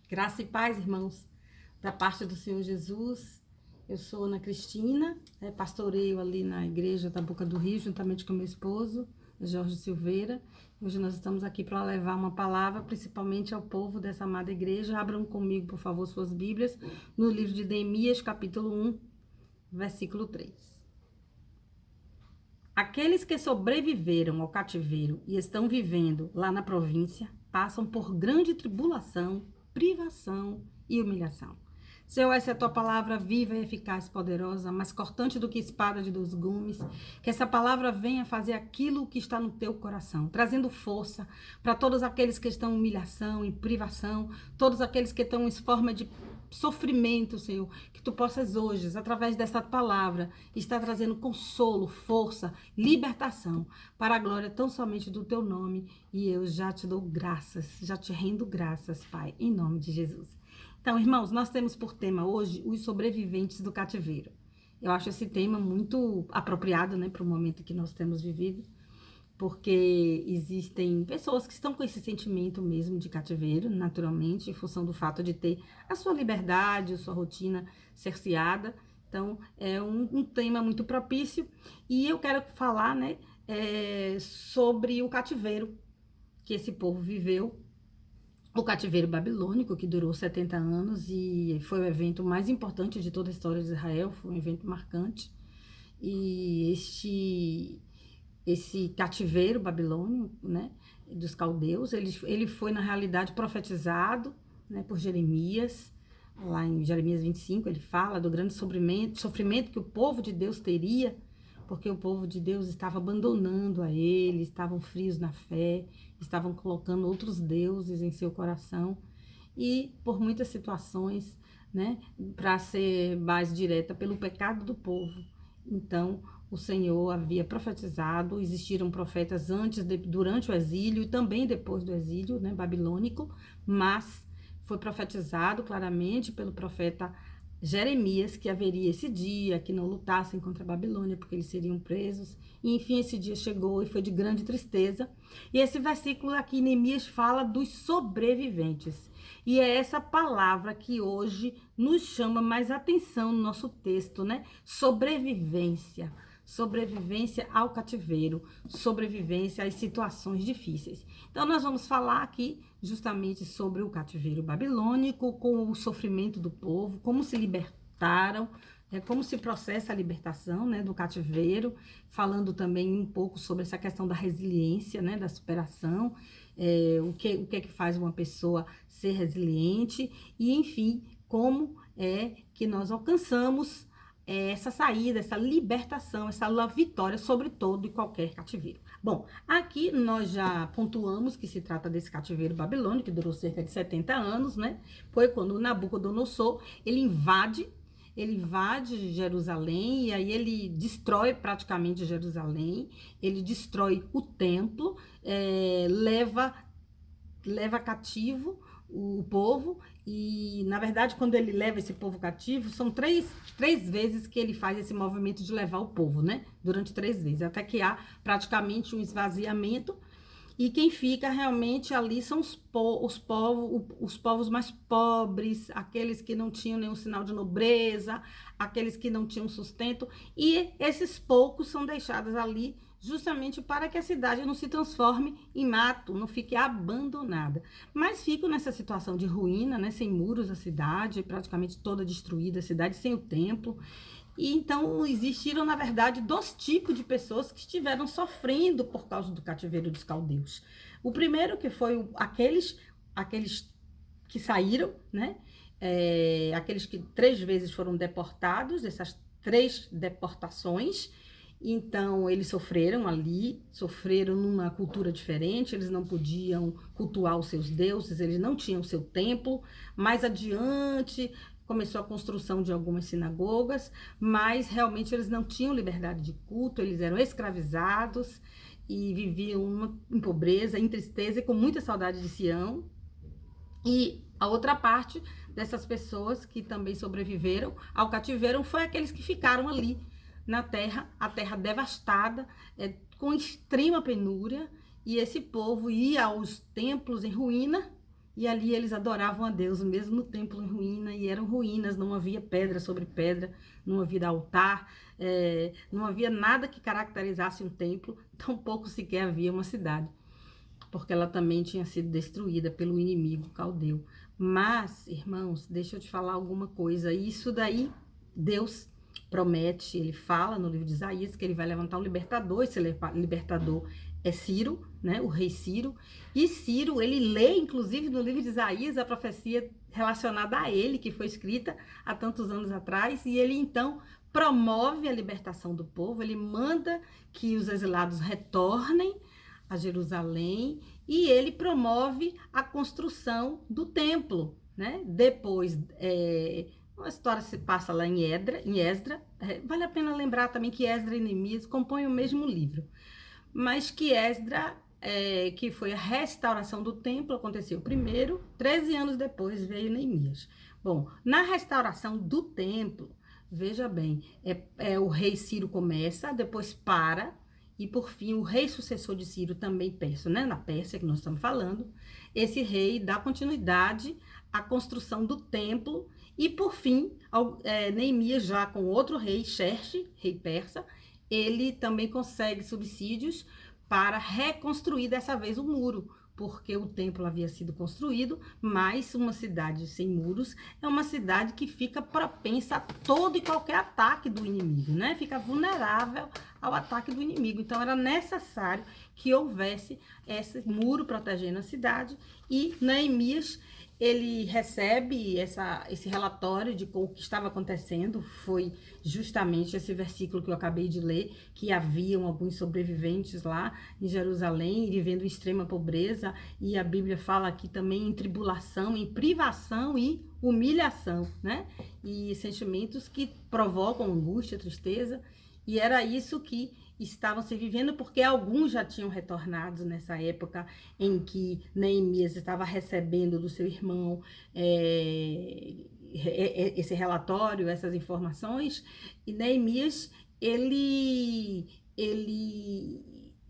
Graça e paz, irmãos, da parte do Senhor Jesus. Eu sou Ana Cristina, pastoreio ali na igreja da Boca do Rio, juntamente com meu esposo, Jorge Silveira. Hoje nós estamos aqui para levar uma palavra, principalmente ao povo dessa amada igreja. Abram comigo, por favor, suas Bíblias, no livro de Neemias, capítulo 1, versículo 3. Aqueles que sobreviveram ao cativeiro e estão vivendo lá na província, passam por grande tribulação, privação e humilhação. Senhor, essa é a tua palavra viva e eficaz, poderosa, mais cortante do que espada de dois gumes. Que essa palavra venha fazer aquilo que está no teu coração, trazendo força para todos aqueles que estão em humilhação e privação, todos aqueles que estão em forma de sofrimento, Senhor. Que tu possas hoje, através dessa palavra, estar trazendo consolo, força, libertação, para a glória tão somente do teu nome. E eu já te dou graças, já te rendo graças, Pai, em nome de Jesus. Então, irmãos, nós temos por tema hoje os sobreviventes do cativeiro. Eu acho esse tema muito apropriado, né, para o momento que nós temos vivido, porque existem pessoas que estão com esse sentimento mesmo de cativeiro, naturalmente, em função do fato de ter a sua liberdade, a sua rotina cerceada. Então, é um tema muito propício. E eu quero falar, né, sobre o cativeiro que esse povo viveu. O cativeiro babilônico, que durou 70 anos e foi o evento mais importante de toda a história de Israel, foi um evento marcante. E esse cativeiro babilônico, né, dos caldeus, ele foi, na realidade, profetizado, né, por Jeremias. Lá em Jeremias 25, ele fala do grande sofrimento que o povo de Deus teria, porque o povo de Deus estava abandonando a ele, estavam frios na fé, estavam colocando outros deuses em seu coração, e por muitas situações, né, para ser mais direta, pelo pecado do povo. Então, o Senhor havia profetizado, existiram profetas durante o exílio e também depois do exílio, né, babilônico, mas foi profetizado claramente pelo profeta Jeremias que haveria esse dia, que não lutassem contra a Babilônia, porque eles seriam presos. E enfim, esse dia chegou e foi de grande tristeza. E esse versículo aqui, Neemias, fala dos sobreviventes. E é essa palavra que hoje nos chama mais atenção no nosso texto, né? Sobrevivência. Sobrevivência ao cativeiro, sobrevivência às situações difíceis. Então, nós vamos falar aqui justamente sobre o cativeiro babilônico, com o sofrimento do povo, como se libertaram, como se processa a libertação, né, do cativeiro, falando também um pouco sobre essa questão da resiliência, né, da superação, o que é que faz uma pessoa ser resiliente, e enfim, como é que nós alcançamos essa saída, essa libertação, essa vitória sobre todo e qualquer cativeiro. Bom, aqui nós já pontuamos que se trata desse cativeiro babilônico, que durou cerca de 70 anos, né? Foi quando Nabucodonosor, ele invade Jerusalém, e aí ele destrói praticamente Jerusalém, ele destrói o templo, leva cativo o povo, e na verdade quando ele leva esse povo cativo, são três vezes que ele faz esse movimento de levar o povo, né? Durante 3 vezes, até que há praticamente um esvaziamento, e quem fica realmente ali são os povos mais pobres, aqueles que não tinham nenhum sinal de nobreza, aqueles que não tinham sustento, e esses poucos são deixados ali justamente para que a cidade não se transforme em mato, não fique abandonada. Mas ficam nessa situação de ruína, né, sem muros a cidade, praticamente toda destruída, a cidade sem o templo. E então existiram, na verdade, 2 tipos de pessoas que estiveram sofrendo por causa do cativeiro dos caldeus. O primeiro que foi aqueles que saíram, né? Aqueles que 3 vezes foram deportados, essas 3 deportações. Então, eles sofreram ali, sofreram numa cultura diferente, eles não podiam cultuar os seus deuses, eles não tinham o seu templo. Mais adiante, começou a construção de algumas sinagogas, mas realmente eles não tinham liberdade de culto, eles eram escravizados e viviam em pobreza, em tristeza e com muita saudade de Sião. E a outra parte dessas pessoas que também sobreviveram ao cativeiro foi aqueles que ficaram ali na terra, a terra devastada, com extrema penúria, e esse povo ia aos templos em ruína, e ali eles adoravam a Deus, mesmo no templo em ruína, e eram ruínas, não havia pedra sobre pedra, não havia altar, não havia nada que caracterizasse um templo, tampouco sequer havia uma cidade, porque ela também tinha sido destruída pelo inimigo caldeu. Mas, irmãos, deixa eu te falar alguma coisa, isso daí Deus promete, ele fala no livro de Isaías que ele vai levantar um libertador, esse libertador é Ciro, né, o rei Ciro, e Ciro, ele lê, inclusive, no livro de Isaías, a profecia relacionada a ele, que foi escrita há tantos anos atrás, e ele, então, promove a libertação do povo, ele manda que os exilados retornem a Jerusalém, e ele promove a construção do templo, né, depois, uma história se passa lá em Esdra, vale a pena lembrar também que Esdra e Neemias compõem o mesmo livro, mas que Esdra, que foi a restauração do templo, aconteceu primeiro, 13 anos depois veio Neemias. Bom, na restauração do templo, veja bem, o rei Ciro começa, depois para, e por fim o rei sucessor de Ciro, também persa, né? Na Pérsia que nós estamos falando, esse rei dá continuidade à construção do templo, e por fim, Neemias, já com outro rei, Xerxes, rei persa, ele também consegue subsídios para reconstruir dessa vez o muro, porque o templo havia sido construído, mas uma cidade sem muros é uma cidade que fica propensa a todo e qualquer ataque do inimigo, né? Fica vulnerável ao ataque do inimigo. Então era necessário que houvesse esse muro protegendo a cidade, e Neemias, ele recebe esse relatório de o que estava acontecendo. Foi justamente esse versículo que eu acabei de ler, que haviam alguns sobreviventes lá em Jerusalém, vivendo em extrema pobreza, e a Bíblia fala aqui também em tribulação, em privação e humilhação, né? E sentimentos que provocam angústia, tristeza, e era isso que estavam se vivendo, porque alguns já tinham retornado nessa época em que Neemias estava recebendo do seu irmão esse relatório, essas informações, e Neemias, ele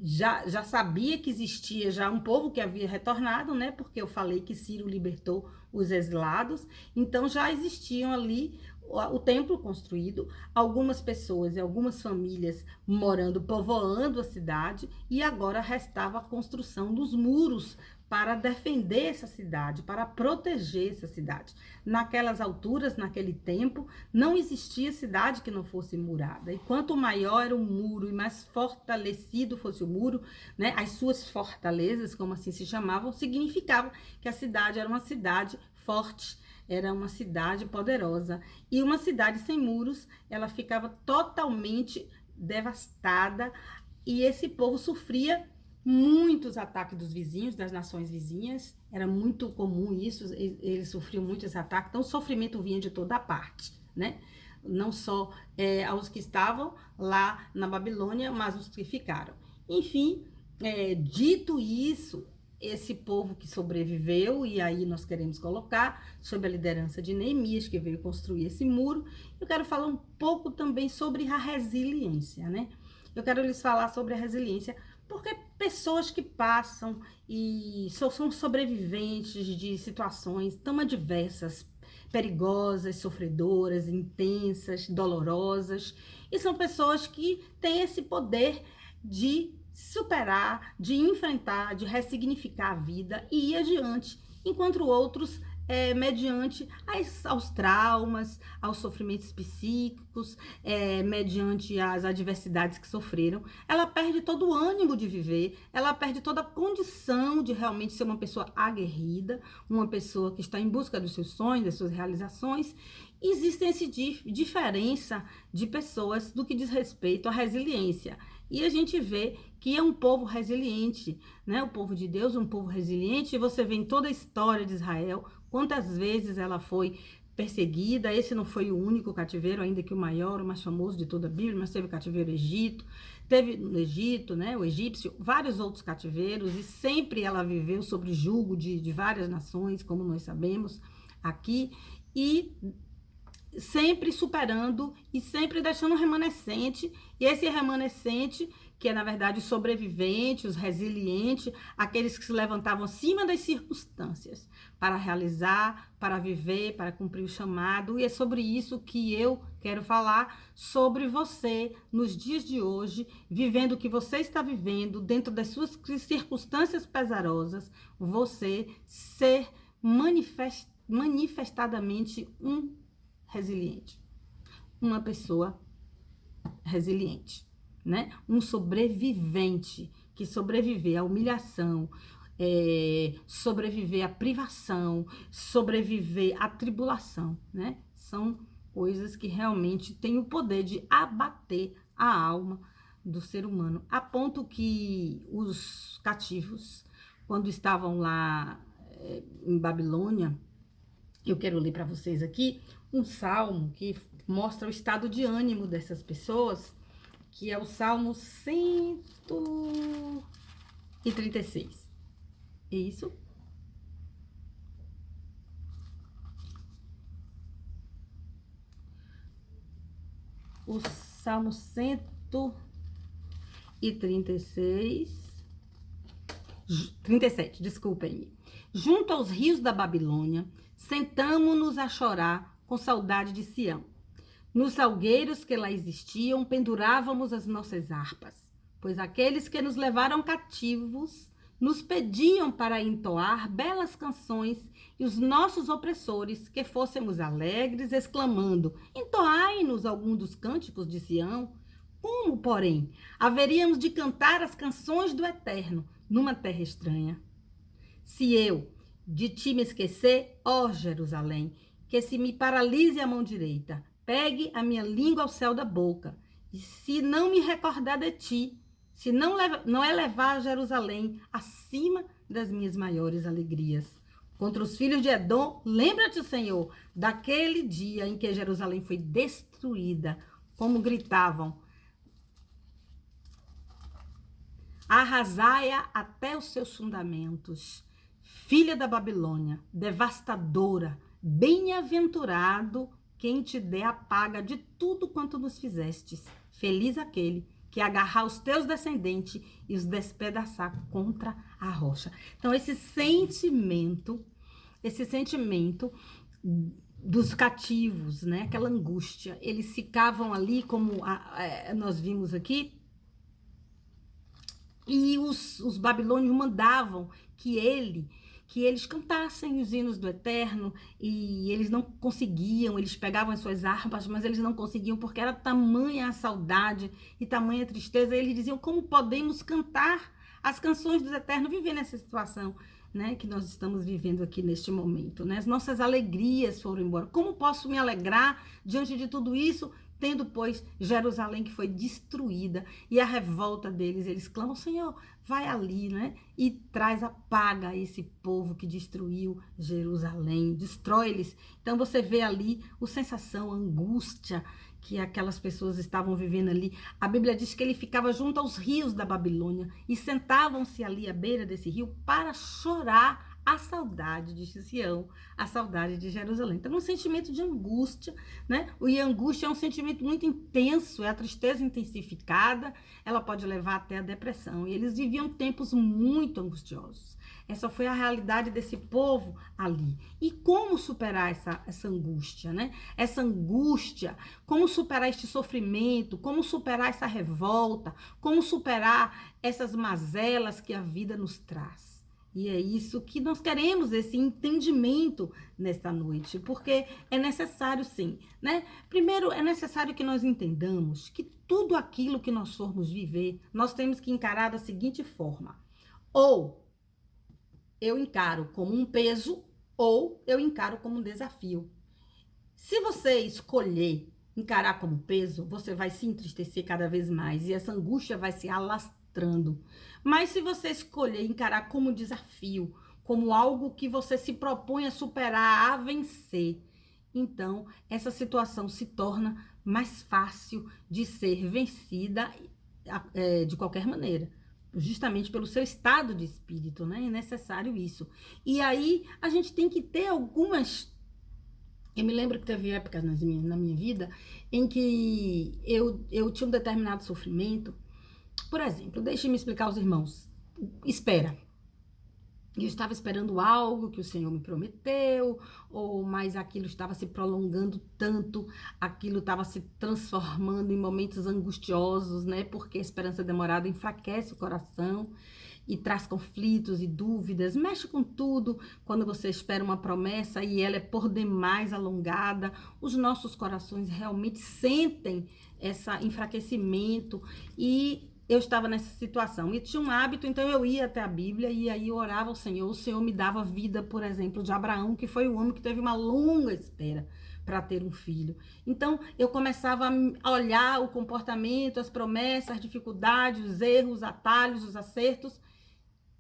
já sabia que existia já um povo que havia retornado, né? Porque eu falei que Ciro libertou os exilados, então já existiam ali o templo construído, algumas pessoas e algumas famílias morando, povoando a cidade, e agora restava a construção dos muros para defender essa cidade, para proteger essa cidade. Naquelas alturas, naquele tempo, não existia cidade que não fosse murada, e quanto maior era o muro e mais fortalecido fosse o muro, né, as suas fortalezas, como assim se chamavam, significava que a cidade era uma cidade forte, era uma cidade poderosa. E uma cidade sem muros, ela ficava totalmente devastada, e esse povo sofria muitos ataques dos vizinhos, das nações vizinhas. Era muito comum isso, eles sofriam muito esse ataque. Então o sofrimento vinha de toda parte, né? Não só aos que estavam lá na Babilônia, mas os que ficaram. Enfim, dito isso, esse povo que sobreviveu, e aí nós queremos colocar sob a liderança de Neemias, que veio construir esse muro. Eu quero falar um pouco também sobre a resiliência, né? Eu quero lhes falar sobre a resiliência, porque pessoas que passam e são sobreviventes de situações tão adversas, perigosas, sofredoras, intensas, dolorosas, e são pessoas que têm esse poder de superar, de enfrentar, de ressignificar a vida e ir adiante, enquanto outros, mediante aos traumas, aos sofrimentos psíquicos, mediante as adversidades que sofreram, ela perde todo o ânimo de viver, ela perde toda a condição de realmente ser uma pessoa aguerrida, uma pessoa que está em busca dos seus sonhos, das suas realizações. Existe essa diferença de pessoas do que diz respeito à resiliência. E a gente vê que é um povo resiliente, né? O povo de Deus é um povo resiliente. E você vê em toda a história de Israel quantas vezes ela foi perseguida. Esse não foi o único cativeiro, ainda que o maior, o mais famoso de toda a Bíblia, mas teve o cativeiro Egito, teve no Egito, né, o egípcio, vários outros cativeiros, e sempre ela viveu sob julgo de várias nações, como nós sabemos aqui, e sempre superando e sempre deixando um remanescente, e esse remanescente que é, na verdade, os sobreviventes, os resilientes, aqueles que se levantavam acima das circunstâncias para realizar, para viver, para cumprir o chamado. E é sobre isso que eu quero falar, sobre você, nos dias de hoje, vivendo o que você está vivendo, dentro das suas circunstâncias pesarosas, você ser manifestadamente um resiliente, uma pessoa resiliente, né? Um sobrevivente que sobreviver à humilhação, sobreviver à privação, sobreviver à tribulação, né? São coisas que realmente têm o poder de abater a alma do ser humano, a ponto que os cativos, quando estavam lá em Babilônia, eu quero ler para vocês aqui um salmo que mostra o estado de ânimo dessas pessoas, que é o Salmo 136. É isso? O Salmo 136. 37, desculpem-me. Junto aos rios da Babilônia, sentamo-nos a chorar com saudade de Sião. Nos salgueiros que lá existiam, pendurávamos as nossas harpas, pois aqueles que nos levaram cativos nos pediam para entoar belas canções, e os nossos opressores que fôssemos alegres, exclamando: entoai-nos algum dos cânticos de Sião. Como, porém, haveríamos de cantar as canções do Eterno numa terra estranha? Se eu de ti me esquecer, ó Jerusalém, que se me paralise a mão direita, pegue a minha língua ao céu da boca, e se não me recordar de ti, se não elevar Jerusalém acima das minhas maiores alegrias. Contra os filhos de Edom, lembra-te, Senhor, daquele dia em que Jerusalém foi destruída, como gritavam: arrasai-a até os seus fundamentos. Filha da Babilônia, devastadora, bem-aventurado quem te dê a paga de tudo quanto nos fizestes. Feliz aquele que agarrar os teus descendentes e os despedaçar contra a rocha. Então, esse sentimento dos cativos, né? Aquela angústia, eles ficavam ali, como nós vimos aqui, e os babilônios mandavam que eles cantassem os hinos do Eterno, e eles não conseguiam, eles pegavam as suas harpas, mas eles não conseguiam, porque era tamanha a saudade e tamanha a tristeza. E eles diziam: como podemos cantar as canções do Eterno, viver nessa situação, né, que nós estamos vivendo aqui neste momento, né? As nossas alegrias foram embora. Como posso me alegrar diante de tudo isso, tendo, pois, Jerusalém que foi destruída, e a revolta deles, eles clamam: Senhor, vai ali, né? E traz a paga a esse povo que destruiu Jerusalém, destrói-eles. Então você vê ali a sensação, a angústia que aquelas pessoas estavam vivendo ali. A Bíblia diz que ele ficava junto aos rios da Babilônia, e sentavam-se ali à beira desse rio para chorar a saudade de Sião, a saudade de Jerusalém. Então, um sentimento de angústia, né? E a angústia é um sentimento muito intenso, é a tristeza intensificada, ela pode levar até a depressão. E eles viviam tempos muito angustiosos. Essa foi a realidade desse povo ali. E como superar essa angústia, né? Essa angústia, como superar este sofrimento, como superar essa revolta, como superar essas mazelas que a vida nos traz. E é isso que nós queremos, esse entendimento nesta noite, porque é necessário, sim, né? Primeiro, é necessário que nós entendamos que tudo aquilo que nós formos viver, nós temos que encarar da seguinte forma: ou eu encaro como um peso, ou eu encaro como um desafio. Se você escolher encarar como peso, você vai se entristecer cada vez mais, e essa angústia vai se alastrando. Mas se você escolher encarar como desafio, como algo que você se propõe a superar, a vencer, então essa situação se torna mais fácil de ser vencida de qualquer maneira, justamente pelo seu estado de espírito, né? É necessário isso. E aí a gente tem que ter algumas... Eu me lembro que teve épocas na minha vida em que eu tinha um determinado sofrimento, Por exemplo, deixe-me explicar aos irmãos. Espera. Eu estava esperando algo que o Senhor me prometeu, mas aquilo estava se prolongando tanto, aquilo estava se transformando em momentos angustiosos, né? Porque a esperança demorada enfraquece o coração e traz conflitos e dúvidas, mexe com tudo quando você espera uma promessa e ela é por demais alongada. Os nossos corações realmente sentem esse enfraquecimento e eu estava nessa situação e tinha um hábito, então eu ia até a Bíblia e aí eu orava ao Senhor. O Senhor me dava a vida, por exemplo, de Abraão, que foi o homem que teve uma longa espera para ter um filho. Então eu começava a olhar o comportamento, as promessas, as dificuldades, os erros, os atalhos, os acertos,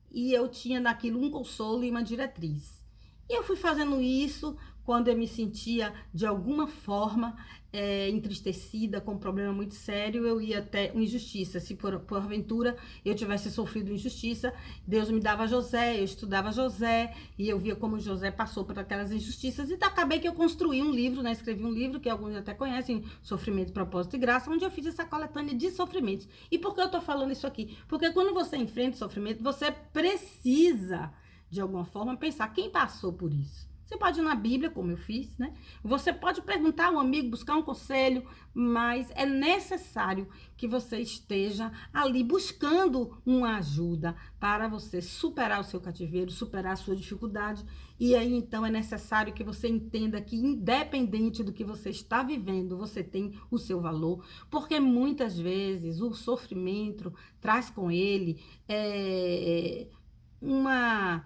e eu tinha naquilo um consolo e uma diretriz. E eu fui fazendo isso quando eu me sentia de alguma forma entristecida, com um problema muito sério, eu ia até injustiça. Se porventura eu tivesse sofrido injustiça, Deus me dava José, eu estudava José, e eu via como José passou por aquelas injustiças, e acabei que eu construí um livro, né? Escrevi um livro, que alguns até conhecem, Sofrimento, Propósito e Graça, onde eu fiz essa coletânea de sofrimentos. E por que eu tô falando isso aqui? Porque quando você enfrenta o sofrimento, você precisa, de alguma forma, pensar quem passou por isso. Você pode ir na Bíblia, como eu fiz, né? Você pode perguntar a um amigo, buscar um conselho, mas é necessário que você esteja ali buscando uma ajuda para você superar o seu cativeiro, superar a sua dificuldade. E aí, então, é necessário que você entenda que, independente do que você está vivendo, você tem o seu valor, porque muitas vezes o sofrimento traz com ele uma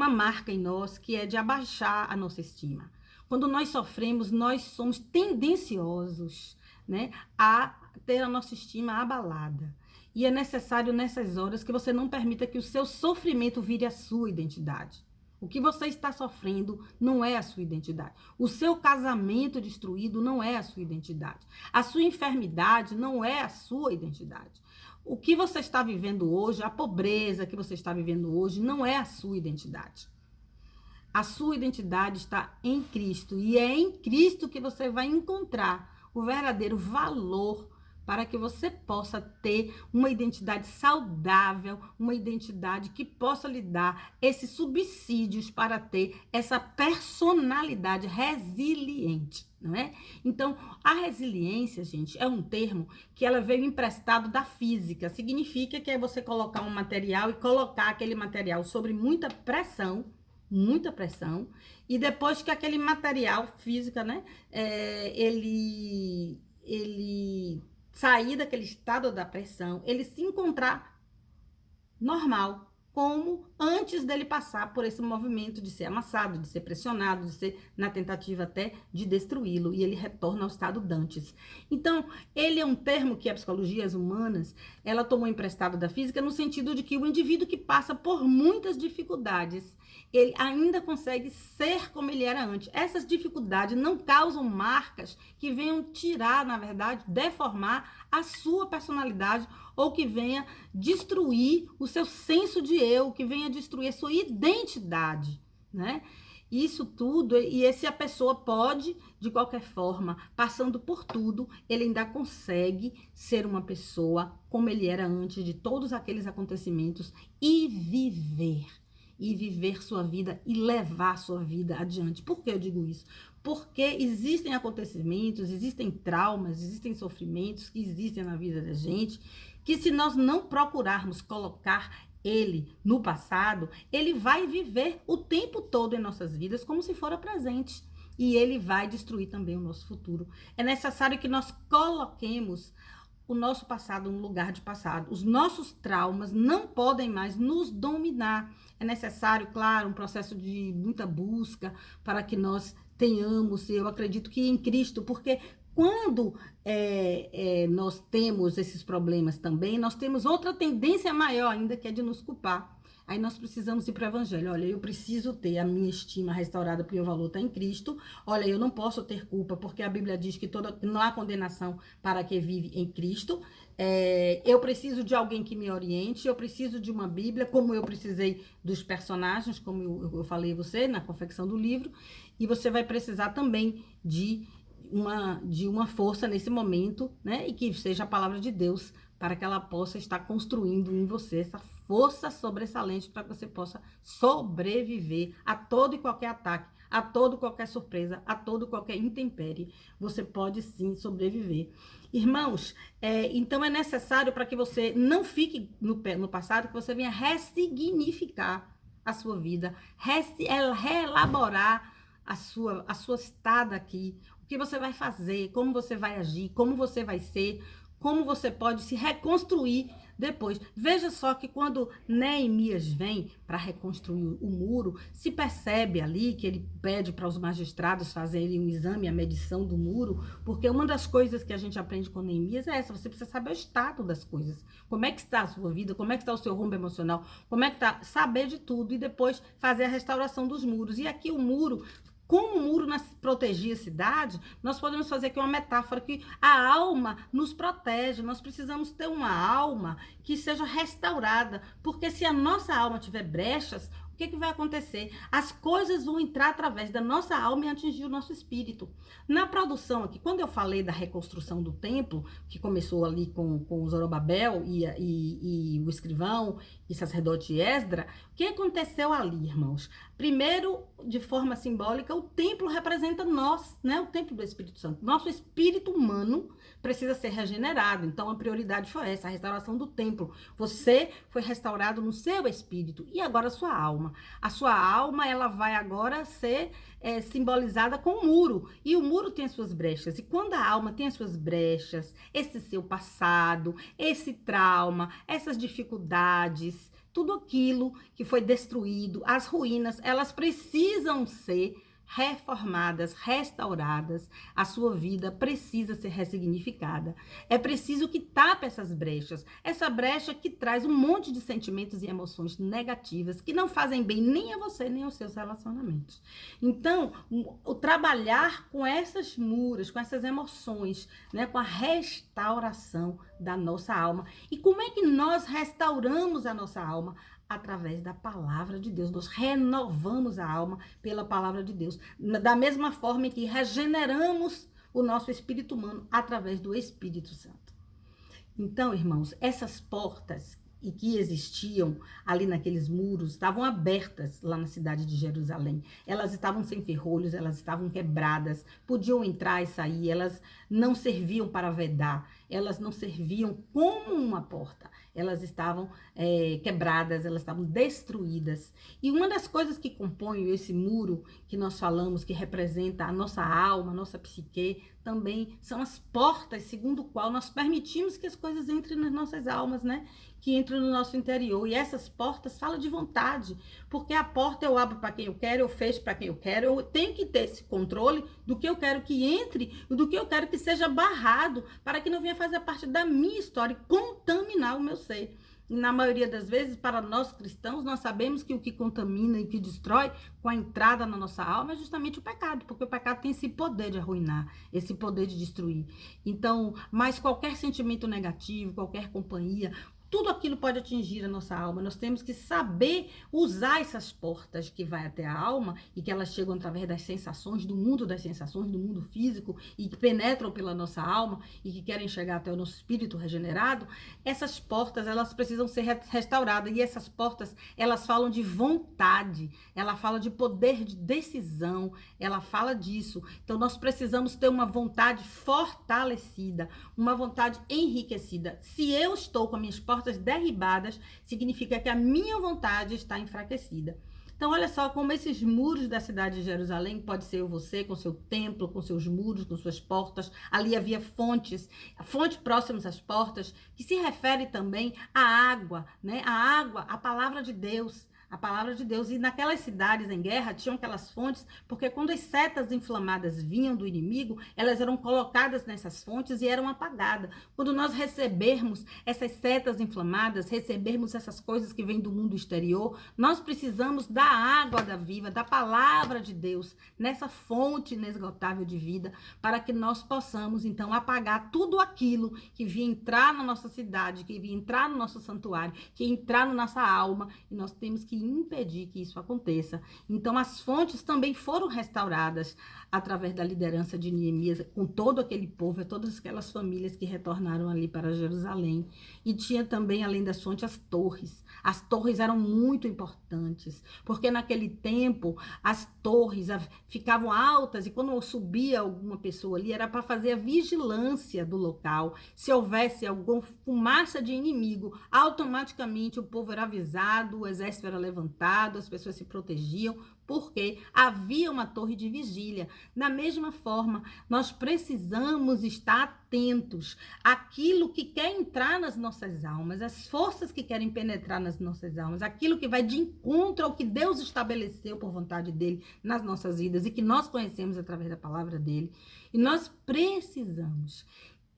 marca em nós que é de abaixar a nossa estima. Quando nós sofremos, nós somos tendenciosos, né, a ter a nossa estima abalada. E é necessário nessas horas que você não permita que o seu sofrimento vire a sua identidade. O que você está sofrendo não é a sua identidade. O seu casamento destruído não é a sua identidade. A sua enfermidade não é a sua identidade. O que você está vivendo hoje, a pobreza que você está vivendo hoje, não é a sua identidade. A sua identidade está em Cristo. E é em Cristo que você vai encontrar o verdadeiro valor para que você possa ter uma identidade saudável, uma identidade que possa lhe dar esses subsídios para ter essa personalidade resiliente, não é? Então, a resiliência, gente, é um termo que ela veio emprestado da física. Significa que é você colocar um material e colocar aquele material sobre muita pressão, e depois que aquele material física, né, ele sair daquele estado da pressão, ele se encontrar normal, como antes dele passar por esse movimento de ser amassado, de ser pressionado, de ser na tentativa até de destruí-lo, e ele retorna ao estado dantes. Então, ele é um termo que a psicologia humanas, ela tomou emprestado da física no sentido de que o indivíduo que passa por muitas dificuldades, ele ainda consegue ser como ele era antes. Essas dificuldades não causam marcas que venham tirar, na verdade, deformar a sua personalidade ou que venha destruir o seu senso de eu, que venha destruir a sua identidade, né? Isso tudo, e se a pessoa pode, de qualquer forma, passando por tudo, ele ainda consegue ser uma pessoa como ele era antes de todos aqueles acontecimentos e viver sua vida e levar sua vida adiante. Por que eu digo isso? Porque existem acontecimentos, existem traumas, existem sofrimentos que existem na vida da gente, que se nós não procurarmos colocar ele no passado, ele vai viver o tempo todo em nossas vidas como se fora presente. E ele vai destruir também o nosso futuro. É necessário que nós coloquemos o nosso passado no lugar de passado. Os nossos traumas não podem mais nos dominar. É necessário, claro, um processo de muita busca para que nós tenhamos, eu acredito que em Cristo, porque quando nós temos esses problemas também, nós temos outra tendência maior ainda, que é de nos culpar. Aí nós precisamos ir para o evangelho. Olha, eu preciso ter a minha estima restaurada, porque o valor está em Cristo. Olha, eu não posso ter culpa, porque a Bíblia diz que não há condenação para quem vive em Cristo. Eu preciso de alguém que me oriente, eu preciso de uma Bíblia, como eu precisei dos personagens, como eu falei a você na confecção do livro. E você vai precisar também de uma força nesse momento, né? E que seja a palavra de Deus para que ela possa estar construindo em você essa força sobressalente para que você possa sobreviver a todo e qualquer ataque, a todo e qualquer surpresa, a todo e qualquer intempérie. Você pode sim sobreviver. Irmãos, então é necessário para que você não fique no passado, que você venha ressignificar a sua vida, reelaborar a sua estada aqui, o que você vai fazer, como você vai agir, como você vai ser, como você pode se reconstruir depois. Veja só que quando Neemias vem para reconstruir o muro, se percebe ali que ele pede para os magistrados fazerem um exame, a medição do muro, porque uma das coisas que a gente aprende com Neemias é essa: você precisa saber o estado das coisas, como é que está a sua vida, como é que está o seu rumo emocional, como é que está, saber de tudo e depois fazer a restauração dos muros. E aqui o muro, como o muro protegia a cidade, nós podemos fazer aqui uma metáfora que a alma nos protege. Nós precisamos ter uma alma que seja restaurada, porque se a nossa alma tiver brechas, o que vai acontecer? As coisas vão entrar através da nossa alma e atingir o nosso espírito. Na produção aqui, quando eu falei da reconstrução do templo, que começou ali com Zorobabel e o escrivão e sacerdote Esdra, o que aconteceu ali, irmãos? Primeiro, de forma simbólica, o templo representa nós, né? O templo do Espírito Santo. Nosso espírito humano precisa ser regenerado. Então, a prioridade foi essa, a restauração do templo. Você foi restaurado no seu espírito e agora a sua alma. A sua alma, ela vai agora ser simbolizada com o muro. E o muro tem as suas brechas. E quando a alma tem as suas brechas, esse seu passado, esse trauma, essas dificuldades, tudo aquilo que foi destruído, as ruínas, elas precisam ser reformadas, restauradas. A sua vida precisa ser ressignificada. É preciso que tape essas brechas. Essa brecha que traz um monte de sentimentos e emoções negativas que não fazem bem nem a você, nem aos seus relacionamentos. Então, o trabalhar com essas muras, com essas emoções, né, com a restauração da nossa alma. E como é que nós restauramos a nossa alma? Através da palavra de Deus. Nós renovamos a alma pela palavra de Deus. Da mesma forma que regeneramos o nosso espírito humano através do Espírito Santo. Então, irmãos, essas portas e que existiam ali naqueles muros estavam abertas lá na cidade de Jerusalém. Elas estavam sem ferrolhos, elas estavam quebradas, podiam entrar e sair, elas não serviam para vedar, elas não serviam como uma porta. Elas estavam quebradas, elas estavam destruídas. E uma das coisas que compõem esse muro que nós falamos, que representa a nossa alma, a nossa psique, também são as portas segundo o qual nós permitimos que as coisas entrem nas nossas almas, né? Que entram no nosso interior. E essas portas falam de vontade, porque a porta eu abro para quem eu quero, eu fecho para quem eu quero. Eu tenho que ter esse controle do que eu quero que entre e do que eu quero que seja barrado, para que não venha fazer parte da minha história e contaminar o meu ser. E na maioria das vezes, para nós cristãos, nós sabemos que o que contamina e que destrói com a entrada na nossa alma é justamente o pecado, porque o pecado tem esse poder de arruinar, esse poder de destruir. Então, mas qualquer sentimento negativo, qualquer companhia, tudo aquilo pode atingir a nossa alma. Nós temos que saber usar essas portas que vai até a alma e que elas chegam através das sensações, do mundo das sensações, do mundo físico e que penetram pela nossa alma e que querem chegar até o nosso espírito regenerado. Essas portas, elas precisam ser restauradas e essas portas, elas falam de vontade, ela fala de poder de decisão, ela fala disso. Então, nós precisamos ter uma vontade fortalecida, uma vontade enriquecida. Se eu estou com as minhas portas derribadas, significa que a minha vontade está enfraquecida. Então, olha só como esses muros da cidade de Jerusalém, pode ser você com seu templo, com seus muros, com suas portas. Ali havia fontes próximas às portas, que se refere também à água, né? A água, a palavra de Deus. A palavra de Deus. E naquelas cidades em guerra tinham aquelas fontes, porque quando as setas inflamadas vinham do inimigo, elas eram colocadas nessas fontes e eram apagadas. Quando nós recebermos essas setas inflamadas, recebermos essas coisas que vêm do mundo exterior, nós precisamos da água da viva, da palavra de Deus, nessa fonte inesgotável de vida, para que nós possamos, então, apagar tudo aquilo que vinha entrar na nossa cidade, que vinha entrar no nosso santuário, que ia entrar na nossa alma, e nós temos que impedir que isso aconteça. Então, as fontes também foram restauradas através da liderança de Neemias, com todo aquele povo, todas aquelas famílias que retornaram ali para Jerusalém. E tinha também, além das fontes, as torres. As torres eram muito importantes, porque naquele tempo as torres ficavam altas e quando subia alguma pessoa ali, era para fazer a vigilância do local. Se houvesse alguma fumaça de inimigo, automaticamente o povo era avisado, o exército era levantado, as pessoas se protegiam, porque havia uma torre de vigília. Da mesma forma, nós precisamos estar atentos àquilo que quer entrar nas nossas almas, as forças que querem penetrar nas nossas almas, aquilo que vai de encontro ao que Deus estabeleceu por vontade dele nas nossas vidas e que nós conhecemos através da palavra dele. E nós precisamos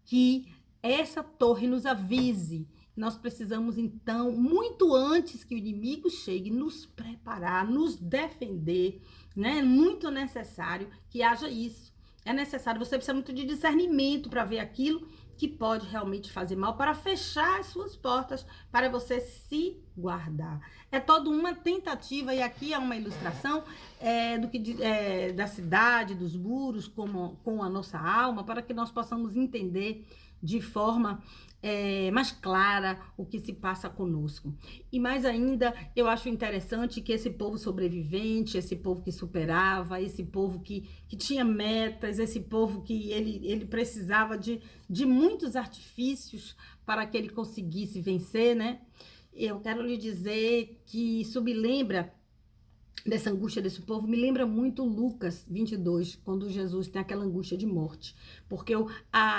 que essa torre nos avise. Nós precisamos, então, muito antes que o inimigo chegue, nos preparar, nos defender, né? É muito necessário que haja isso. É necessário, você precisa muito de discernimento para ver aquilo que pode realmente fazer mal, para fechar as suas portas, para você se guardar. É toda uma tentativa, e aqui é uma ilustração da cidade, dos muros, com a nossa alma, para que nós possamos entender de forma mais clara o que se passa conosco. E mais ainda, eu acho interessante que esse povo sobrevivente, esse povo que superava, esse povo que tinha metas, esse povo que ele precisava de muitos artifícios para que ele conseguisse vencer, né? Eu quero lhe dizer que isso me lembra dessa angústia desse povo, me lembra muito Lucas 22, quando Jesus tem aquela angústia de morte. Porque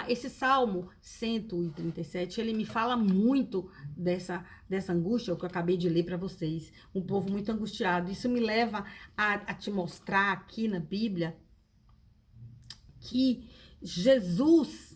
esse Salmo 137, ele me fala muito dessa angústia, o que eu acabei de ler para vocês. Um povo muito angustiado. Isso me leva a te mostrar aqui na Bíblia que Jesus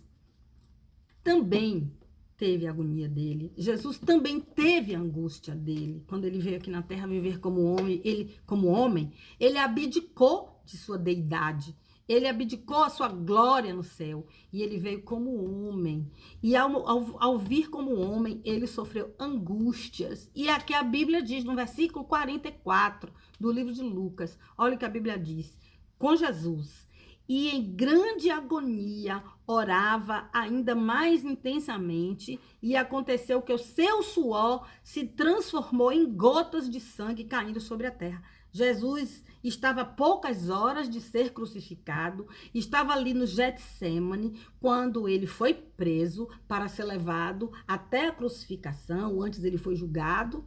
também teve a agonia dele. Jesus também teve a angústia dele. Quando ele veio aqui na terra viver como homem, ele abdicou de sua deidade. Ele abdicou a sua glória no céu. E ele veio como homem. E ao vir como homem, ele sofreu angústias. E aqui a Bíblia diz, no versículo 44 do livro de Lucas, olha o que a Bíblia diz. Com Jesus, e em grande agonia orava ainda mais intensamente, e aconteceu que o seu suor se transformou em gotas de sangue caindo sobre a terra. Jesus estava a poucas horas de ser crucificado, estava ali no Getsêmani, quando ele foi preso para ser levado até a crucificação. Antes ele foi julgado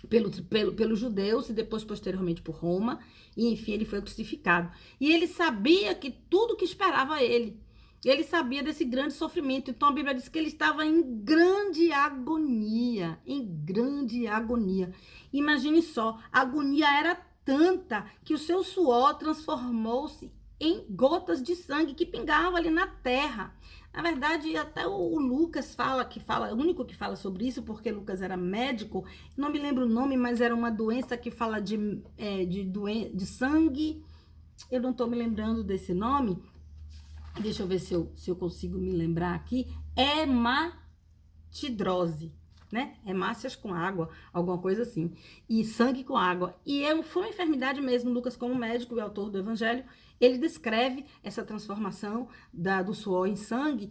pelos judeus e depois posteriormente por Roma, e enfim ele foi crucificado. E ele sabia que tudo que esperava ele sabia desse grande sofrimento. Então a Bíblia diz que ele estava em grande agonia, Imagine só, a agonia era tanta que o seu suor transformou-se em gotas de sangue que pingavam ali na terra. Na verdade, até o Lucas é o único que fala sobre isso, porque Lucas era médico, não me lembro o nome, mas era uma doença que fala de sangue, eu não estou me lembrando desse nome, deixa eu ver se eu consigo me lembrar aqui, hematidrose, né? Hemácias com água, alguma coisa assim, e sangue com água, e foi uma enfermidade mesmo. Lucas, como médico e autor do Evangelho, ele descreve essa transformação do suor em sangue,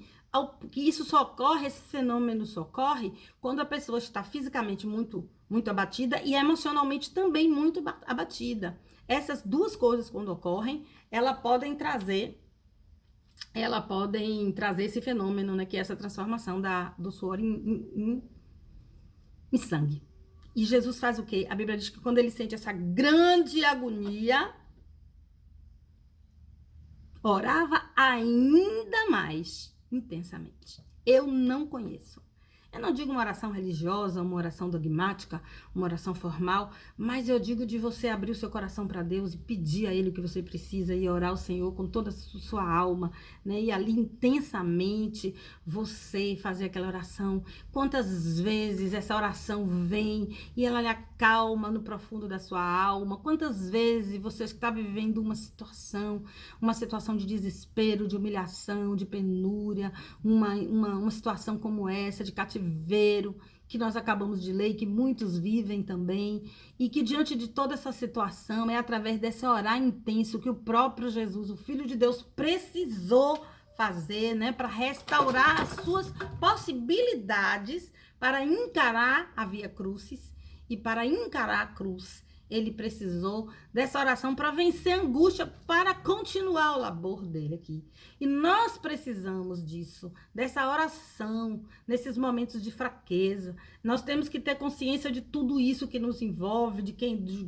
que isso só ocorre, esse fenômeno só ocorre quando a pessoa está fisicamente muito, muito abatida e emocionalmente também muito abatida. Essas duas coisas, quando ocorrem, elas podem trazer esse fenômeno, né, que é essa transformação do suor em sangue. E Jesus faz o quê? A Bíblia diz que quando ele sente essa grande agonia, orava ainda mais intensamente. Eu não conheço. Eu não digo uma oração religiosa, uma oração dogmática, uma oração formal, mas eu digo de você abrir o seu coração para Deus e pedir a Ele o que você precisa e orar ao Senhor com toda a sua alma, né? E ali intensamente você fazer aquela oração. Quantas vezes essa oração vem e ela lhe acalma no profundo da sua alma? Quantas vezes você está vivendo uma situação de desespero, de humilhação, de penúria, uma situação como essa, de cativeiro, que nós acabamos de ler, que muitos vivem também, e que diante de toda essa situação, é através desse orar intenso que o próprio Jesus, o Filho de Deus, precisou fazer, né, para restaurar as suas possibilidades para encarar a Via Crucis e para encarar a cruz. Ele precisou dessa oração para vencer a angústia, para continuar o labor dele aqui. E nós precisamos disso, dessa oração, nesses momentos de fraqueza. Nós temos que ter consciência de tudo isso que nos envolve, de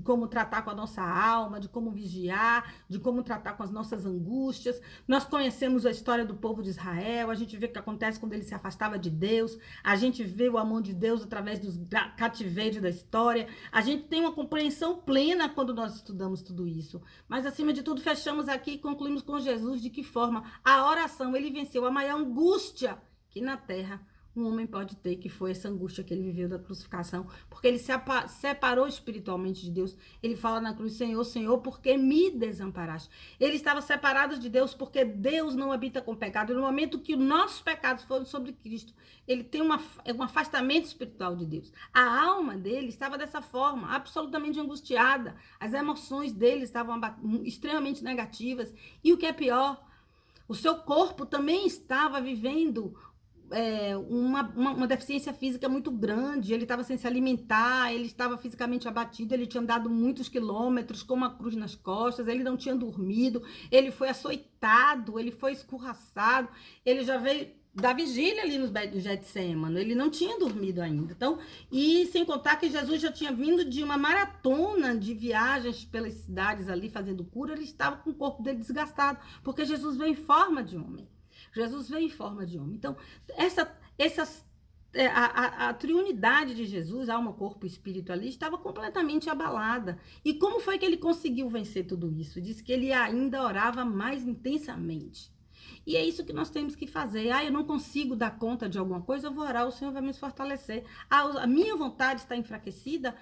como tratar com a nossa alma, de como vigiar, de como tratar com as nossas angústias. Nós conhecemos a história do povo de Israel, a gente vê o que acontece quando ele se afastava de Deus, a gente vê o amor de Deus através dos cativeiros da história, a gente tem uma compreensão plena quando nós estudamos tudo isso. Mas, acima de tudo, fechamos aqui e concluímos com Jesus de que forma a oração, ele venceu a maior angústia que na terra um homem pode ter, que foi essa angústia que ele viveu da crucificação, porque ele se separou espiritualmente de Deus. Ele fala na cruz: Senhor, Senhor, por que me desamparaste? Ele estava separado de Deus porque Deus não habita com pecado. No momento que os nossos pecados foram sobre Cristo, ele tem um afastamento espiritual de Deus. A alma dele estava dessa forma, absolutamente angustiada. As emoções dele estavam extremamente negativas. E o que é pior, o seu corpo também estava vivendo uma deficiência física muito grande. Ele estava sem se alimentar, ele estava fisicamente abatido, ele tinha andado muitos quilômetros com uma cruz nas costas, ele não tinha dormido, ele foi açoitado, ele foi escorraçado, ele já veio da vigília ali no Getsêmano, ele não tinha dormido ainda. Então, e sem contar que Jesus já tinha vindo de uma maratona de viagens pelas cidades ali fazendo cura, ele estava com o corpo dele desgastado, porque Jesus veio em forma de homem. Jesus veio em forma de homem. Então, a triunidade de Jesus, alma, corpo e espírito ali, estava completamente abalada. E como foi que ele conseguiu vencer tudo isso? Diz que ele ainda orava mais intensamente. E é isso que nós temos que fazer. Eu não consigo dar conta de alguma coisa, eu vou orar, o Senhor vai me fortalecer. A minha vontade está enfraquecida,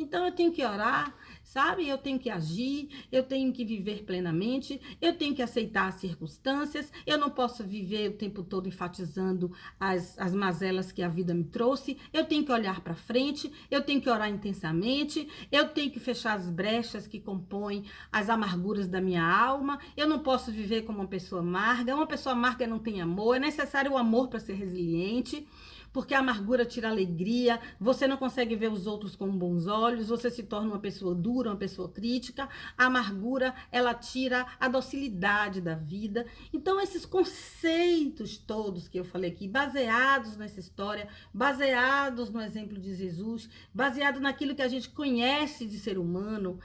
então eu tenho que orar, sabe? Eu tenho que agir, eu tenho que viver plenamente, eu tenho que aceitar as circunstâncias, eu não posso viver o tempo todo enfatizando as mazelas que a vida me trouxe, eu tenho que olhar para frente, eu tenho que orar intensamente, eu tenho que fechar as brechas que compõem as amarguras da minha alma, eu não posso viver como uma pessoa amarga não tem amor, é necessário o amor para ser resiliente, porque a amargura tira a alegria, você não consegue ver os outros com bons olhos, você se torna uma pessoa dura, uma pessoa crítica, a amargura, ela tira a docilidade da vida. Então, esses conceitos todos que eu falei aqui, baseados nessa história, baseados no exemplo de Jesus, baseado naquilo que a gente conhece de ser humano,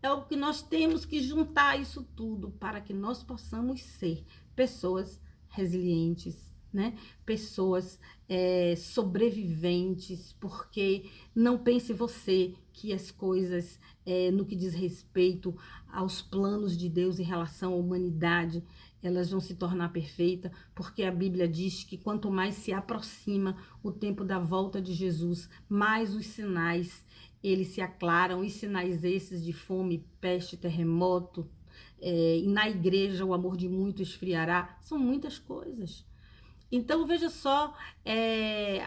é o que nós temos que juntar isso tudo para que nós possamos ser pessoas resilientes, né? Pessoas sobreviventes, porque não pense você que as coisas, no que diz respeito aos planos de Deus em relação à humanidade, elas vão se tornar perfeitas, porque a Bíblia diz que quanto mais se aproxima o tempo da volta de Jesus, mais os sinais eles se aclaram, e sinais esses de fome, peste, terremoto, e na igreja o amor de muito esfriará, são muitas coisas. Então, veja só,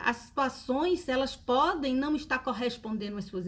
as situações, elas podem não estar correspondendo às suas